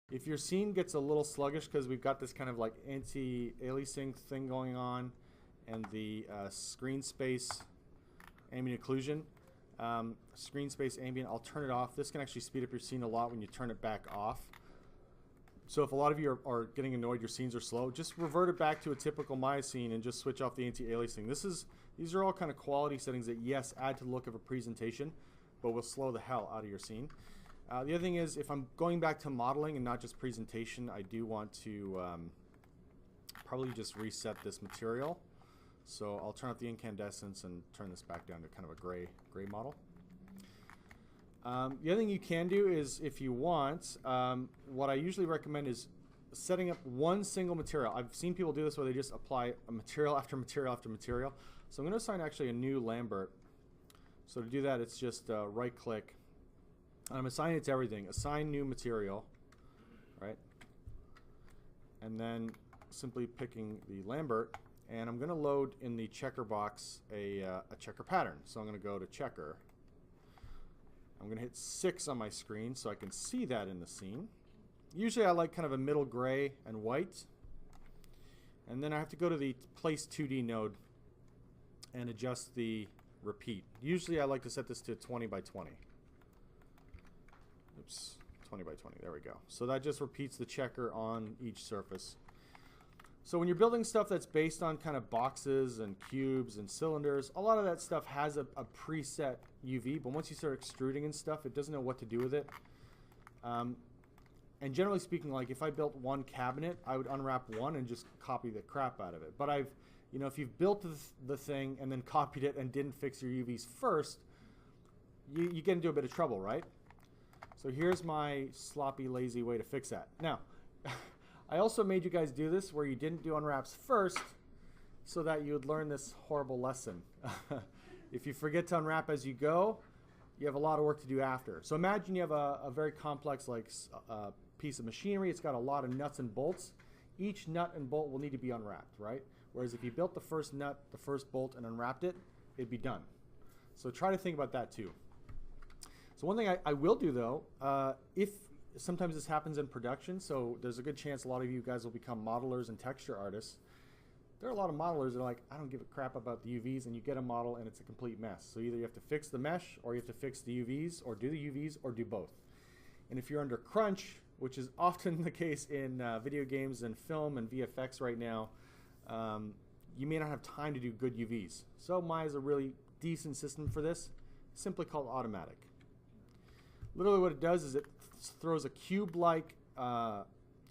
If your scene gets a little sluggish because we've got this kind of like anti-aliasing thing going on and the screen space ambient occlusion, screen space ambient, I'll turn it off. This can actually speed up your scene a lot when you turn it back off. So if a lot of you are getting annoyed your scenes are slow, just revert it back to a typical Maya scene and just switch off the anti-aliasing. These are all kind of quality settings that, yes, add to the look of a presentation, but will slow the hell out of your scene. The other thing is, if I'm going back to modeling and not just presentation, I do want to probably just reset this material. So I'll turn off the incandescence and turn this back down to kind of a gray model. The other thing you can do is, if you want, what I usually recommend is setting up one single material. I've seen people do this where they just apply a material after material after material. So I'm going to assign actually a new Lambert. So to do that, it's just right click. I'm assigning it to everything. Assign new material, right? And then simply picking the Lambert, and I'm going to load in the checker box a checker pattern. So I'm going to go to checker. I'm going to hit 6 on my screen so I can see that in the scene. Usually I like kind of a middle gray and white. And then I have to go to the place 2D node and adjust the repeat. Usually I like to set this to 20 by 20. Oops, 20 by 20, there we go. So that just repeats the checker on each surface. So when you're building stuff that's based on kind of boxes and cubes and cylinders, a lot of that stuff has a preset UV, but once you start extruding and stuff, it doesn't know what to do with it. And generally speaking, like if I built one cabinet, I would unwrap one and just copy the crap out of it. But if you've built the thing and then copied it and didn't fix your UVs first, you get into a bit of trouble, right? So here's my sloppy, lazy way to fix that. Now, I also made you guys do this where you didn't do unwraps first so that you would learn this horrible lesson. If you forget to unwrap as you go, you have a lot of work to do after. So imagine you have a very complex piece of machinery. It's got a lot of nuts and bolts. Each nut and bolt will need to be unwrapped, right? Whereas if you built the first nut, the first bolt, and unwrapped it, it'd be done. So try to think about that too. So one thing I will do though, if sometimes this happens in production, so there's a good chance a lot of you guys will become modelers and texture artists. There are a lot of modelers that are like, I don't give a crap about the UVs, and you get a model and it's a complete mess. So either you have to fix the mesh, or you have to fix the UVs, or do the UVs, or do both. And if you're under crunch, which is often the case in video games and film and VFX right now, you may not have time to do good UVs. So Maya is a really decent system for this, simply called automatic. Literally what it does is it throws a cube-like kind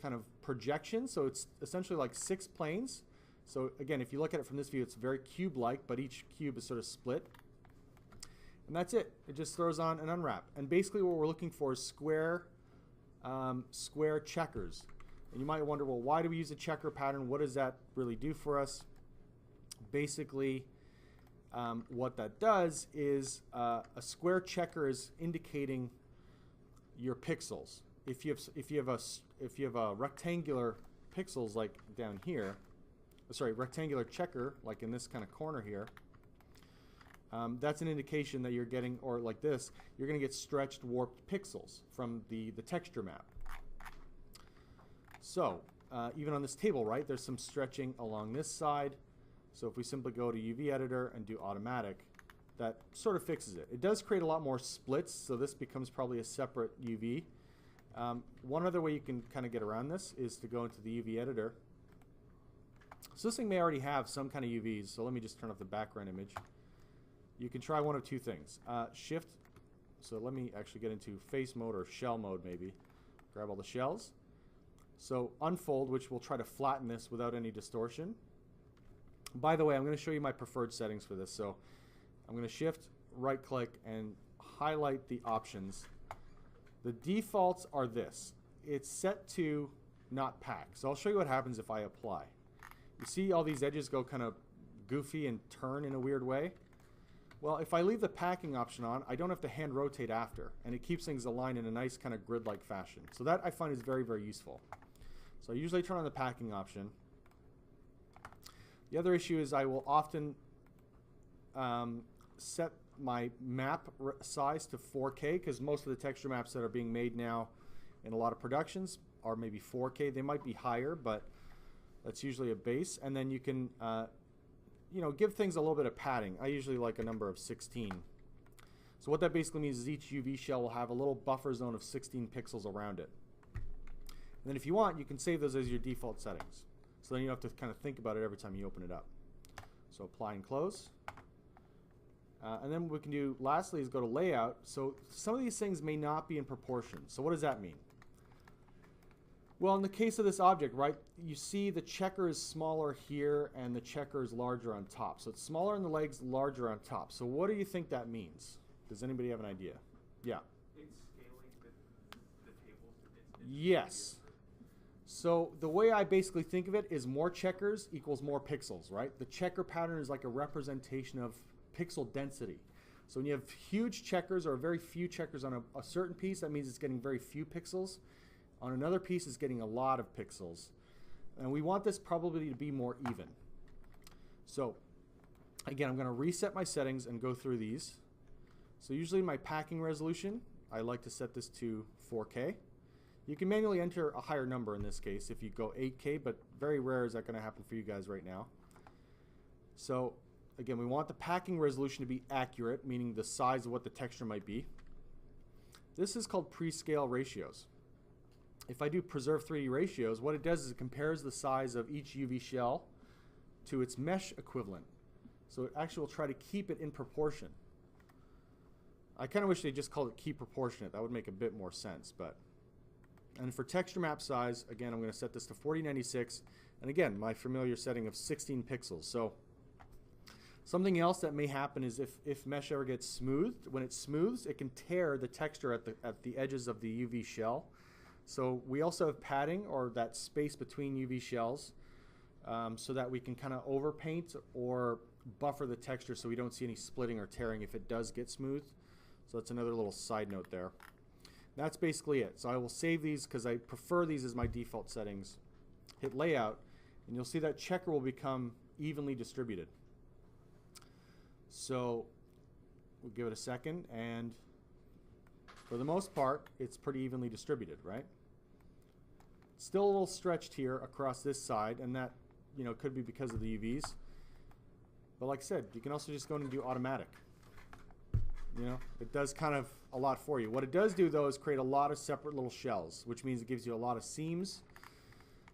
of projection, so it's essentially like 6 planes. So again, if you look at it from this view, it's very cube-like, but each cube is sort of split. And that's it. It just throws on an unwrap. And basically what we're looking for is square checkers. And you might wonder, well, why do we use a checker pattern? What does that really do for us? Basically, what that does is a square checker is indicating your pixels. If you have a rectangular pixels like down here, rectangular checker like in this kind of corner here, that's an indication that you're getting, or like this, you're going to get stretched, warped pixels from the texture map. So even on this table, right, there's some stretching along this side. So if we simply go to UV editor and do automatic, that sort of fixes it. It does create a lot more splits, so this becomes probably a separate UV. One other way you can kind of get around this is to go into the UV editor. So this thing may already have some kind of UVs, so let me just turn off the background image. You can try one of two things. Shift, so let me actually get into face mode or shell mode maybe. Grab all the shells. So unfold, which will try to flatten this without any distortion. By the way, I'm going to show you my preferred settings for this. So I'm going to shift, right click, and highlight the options. The defaults are this. It's set to not pack. So I'll show you what happens if I apply. You see all these edges go kind of goofy and turn in a weird way? Well, if I leave the packing option on, I don't have to hand rotate after, and it keeps things aligned in a nice kind of grid-like fashion. So that I find is very, very useful. So I usually turn on the packing option. The other issue is I will often set my map size to 4K, because most of the texture maps that are being made now in a lot of productions are maybe 4K. They might be higher, but that's usually a base. And then you can, you know, give things a little bit of padding. I usually like a number of 16. So what that basically means is each UV shell will have a little buffer zone of 16 pixels around it. And then if you want, you can save those as your default settings. So then you don't have to kind of think about it every time you open it up. So apply and close. And then what we can do lastly is go to layout. So some of these things may not be in proportion. So what does that mean? Well, in the case of this object, right, you see the checker is smaller here and the checker is larger on top. So it's smaller on the legs, larger on top. So what do you think that means? Does anybody have an idea? Yeah. It's scaling the tables. Yes. So the way I basically think of it is more checkers equals more pixels, right? The checker pattern is like a representation of pixel density. So when you have huge checkers or very few checkers on a certain piece, that means it's getting very few pixels. On another piece, it's getting a lot of pixels. And we want this probably to be more even. So again, I'm going to reset my settings and go through these. So usually my packing resolution, I like to set this to 4K. You can manually enter a higher number in this case if you go 8K, but very rare is that going to happen for you guys right now. So again, we want the packing resolution to be accurate, meaning the size of what the texture might be. This is called pre-scale ratios. If I do preserve 3D ratios, what it does is it compares the size of each UV shell to its mesh equivalent. So it actually will try to keep it in proportion. I kind of wish they just called it key proportionate. That would make a bit more sense. And for texture map size, again, I'm going to set this to 4096. And again, my familiar setting of 16 pixels. So something else that may happen is if mesh ever gets smoothed, when it smooths, it can tear the texture at the edges of the UV shell. So we also have padding, or that space between UV shells, so that we can kind of overpaint or buffer the texture so we don't see any splitting or tearing if it does get smooth. So that's another little side note there. That's basically it. So I will save these because I prefer these as my default settings. Hit layout, and you'll see that checker will become evenly distributed. So we'll give it a second, and for the most part, it's pretty evenly distributed, right? It's still a little stretched here across this side, and that, you know, could be because of the UVs. But like I said, you can also just go in and do automatic. You know, it does kind of a lot for you. What it does do, though, is create a lot of separate little shells, which means it gives you a lot of seams.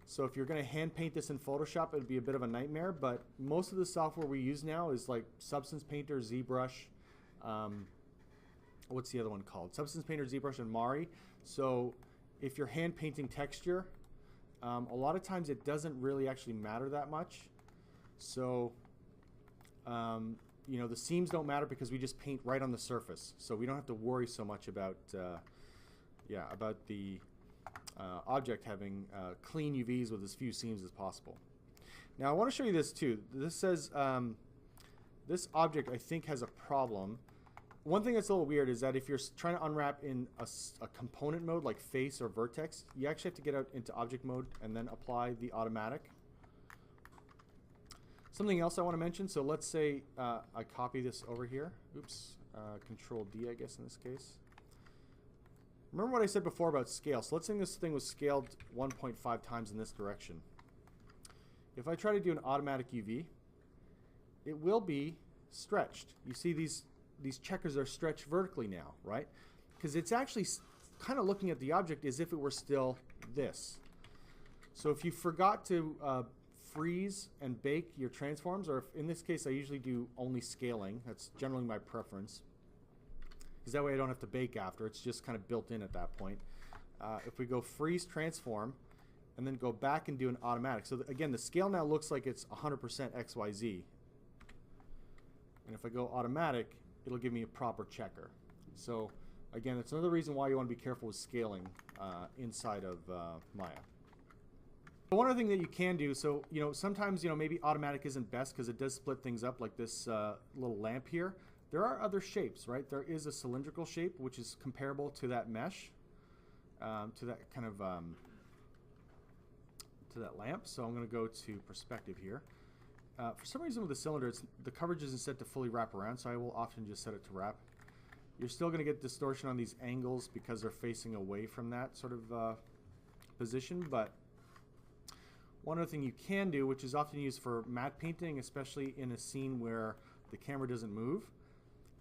So if you're going to hand paint this in Photoshop, it would be a bit of a nightmare. But most of the software we use now is like Substance Painter, ZBrush. What's the other one called? Substance Painter, ZBrush, and Mari. So if you're hand painting texture, a lot of times it doesn't really actually matter that much. So you know, the seams don't matter because we just paint right on the surface, so we don't have to worry so much about about the object having clean UVs with as few seams as possible. Now I want to show you this too. This says this object, I think, has a problem. One thing that's a little weird is that if you're trying to unwrap in a component mode like face or vertex, you actually have to get out into object mode and then apply the automatic. Something else I want to mention, so let's say I copy this over here. Oops, Control D, I guess, in this case. Remember what I said before about scale. So let's say this thing was scaled 1.5 times in this direction. If I try to do an automatic UV, it will be stretched. You see these checkers are stretched vertically now, right? Because it's actually kind of looking at the object as if it were still this. So if you forgot to freeze and bake your transforms, or if, in this case I usually do only scaling, that's generally my preference, because that way I don't have to bake after, it's just kind of built in at that point. If we go freeze transform and then go back and do an automatic, so again the scale now looks like it's 100% XYZ, and if I go automatic it'll give me a proper checker. So again, that's another reason why you want to be careful with scaling inside of Maya. One other thing that you can do, so you know, sometimes, you know, maybe automatic isn't best because it does split things up, like this little lamp here. There are other shapes, right? There is a cylindrical shape which is comparable to that mesh, to that kind of to that lamp. So I'm going to go to perspective here. For some reason with the cylinder, the coverage isn't set to fully wrap around, so I will often just set it to wrap. You're still going to get distortion on these angles because they're facing away from that sort of position, but one other thing you can do, which is often used for matte painting, especially in a scene where the camera doesn't move,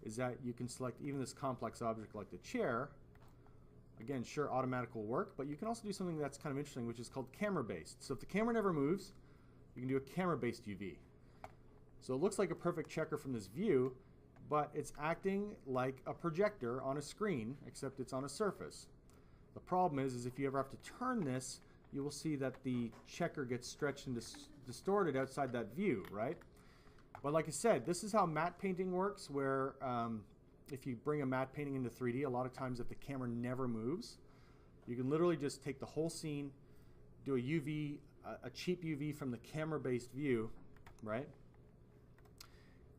is that you can select even this complex object like the chair. Again, sure, automatic will work, but you can also do something that's kind of interesting, which is called camera-based. So if the camera never moves, you can do a camera-based UV. So it looks like a perfect checker from this view, but it's acting like a projector on a screen, except it's on a surface. The problem is if you ever have to turn this, you will see that the checker gets stretched and distorted outside that view, right? But like I said, this is how matte painting works, where if you bring a matte painting into 3D, a lot of times if the camera never moves, you can literally just take the whole scene, do a UV, a cheap UV from the camera-based view, right?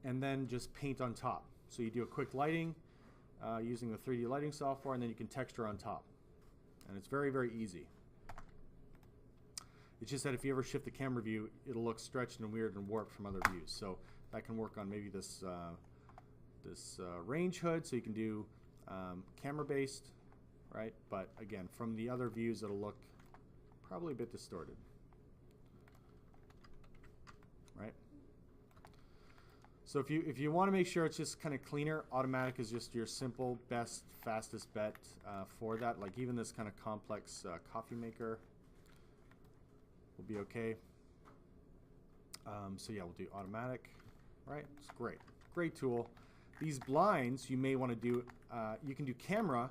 And then just paint on top. So you do a quick lighting using the 3D lighting software, and then you can texture on top. And it's very, very easy. It's just that if you ever shift the camera view, it'll look stretched and weird and warped from other views. So that can work on maybe this range hood, so you can do camera-based, right? But again, from the other views, it'll look probably a bit distorted, right? So if you want to make sure it's just kind of cleaner, automatic is just your simple, best, fastest bet for that. Like even this kind of complex coffee maker will be okay. So yeah, we'll do automatic, right? It's great. Great tool. These blinds, you may want to do, you can do camera,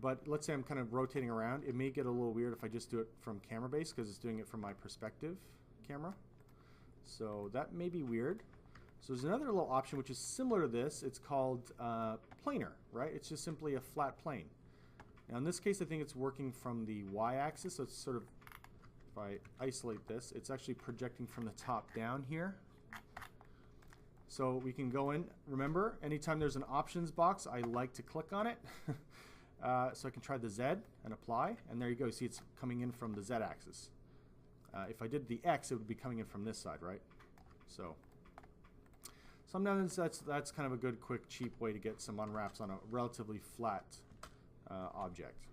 but let's say I'm kind of rotating around. It may get a little weird if I just do it from camera base because it's doing it from my perspective camera. So that may be weird. So there's another little option which is similar to this. It's called planar, right? It's just simply a flat plane. Now in this case, I think it's working from the y-axis. So it's sort of, if I isolate this, it's actually projecting from the top down here. So we can go in. Remember, anytime there's an options box, I like to click on it. So I can try the Z and apply, and there you go. You see it's coming in from the Z axis. If I did the X, it would be coming in from this side, right? So sometimes that's kind of a good, quick, cheap way to get some unwraps on a relatively flat object.